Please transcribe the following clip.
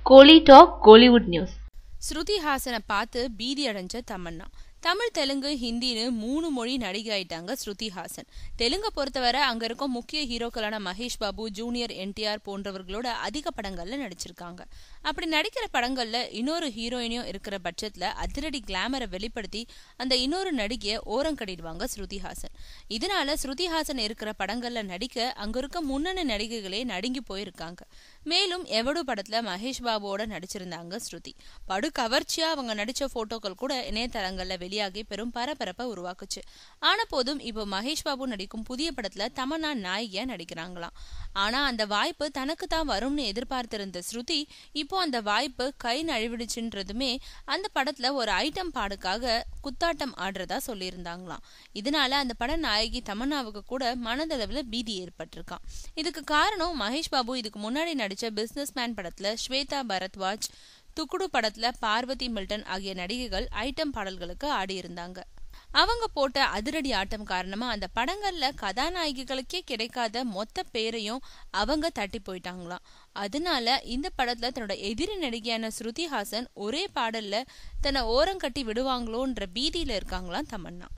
கோலி talk Kollywood news. ஸ்ருதி ஹாசனை பார்த்து பீதி அடைஞ்ச தமன்னா. தமிழ், தெலுங்கு, ஹிந்தின்னு 3 மொழி நடிகை ஆயிட்டாங்க ஸ்ருதி ஹாசன். தெலுங்க பொறுத்தவரை அங்க இருக்கும் முக்கிய ஹீரோக்களான மகேஷ் பாபு, ஜூனியர் என்டிஆர் போன்றவர்களோட அதிக படங்கள்ல நடிச்சிருக்காங்க. அப்படி நடிக்கிற படங்கள்ல இன்னொரு ஹீரோயினியும் இருக்கிற பட்சத்துல அதிரடி கிளாமரை வெளிப்படுத்தி அந்த இன்னொரு நடிகைய ஓரம் கட்டிடுவாங்க ஸ்ருதி ஹாசன். இதனால ஸ்ருதி ஹாசன் இருக்கிற படங்கள்ல நடிக்க அங்க இருக்க முன்னணி நடிகைகளே நடுங்கி போயிருக்காங்க. மேலும் எவடு படத்துல மகேஷ் பாபுவோட நடிச்சிருந்தாங்க ஸ்ருதி. படு கவர்ச்சியா அவங்க நடிச்ச போட்டோக்கள் கூட இணையதளங்கள்ல வெளியாகி பெரும் பரபரப்பை உருவாக்குச்சு. ஆன போதும் இப்போ மகேஷ் பாபு நடிக்கும் புதிய படத்துல தமன்னா நாயகியா நடிக்கிறாங்களாம். ஆனா அந்த வாய்ப்பு தனக்கு தான் வரும்னு எதிர்பார்த்திருந்த ஸ்ருதி இப்போ அந்த வாய்ப்பு கை நழுவிடுச்சுன்றதுமே அந்த படத்துல ஒரு ஐட்டம் பாடுக்காக குத்தாட்டம் ஆடுறதா சொல்லியிருந்தாங்களாம். இதனால அந்த பட நாயகி தமன்னாவுக்கு கூட மனதளவுல பீதி ஏற்பட்டிருக்கான். இதுக்கு காரணம் மகேஷ் பாபு இதுக்கு முன்னாடி நடிச்ச பிசினஸ் மேன் படத்துல ஸ்வேதா பரத்வாஜ், துக்குடு படத்துல பார்வதி மில்டன் ஆகிய நடிகைகள் ஐட்டம் பாடல்களுக்கு ஆடியிருந்தாங்க. அவங்க போட்ட அதிரடி ஆட்டம் காரணமா அந்த படங்கள்ல கதாநாயகிகளுக்கே கிடைக்காத மொத்த பேரையும் அவங்க தட்டி போயிட்டாங்களாம். அதனால இந்த படத்துல தன்னோட எதிரி நடிகையான ஸ்ருதி ஹாசன் ஒரே பாடல்ல தன்னை ஓரம் கட்டி விடுவாங்களோன்ற பீதியில இருக்காங்களாம் தமன்னா.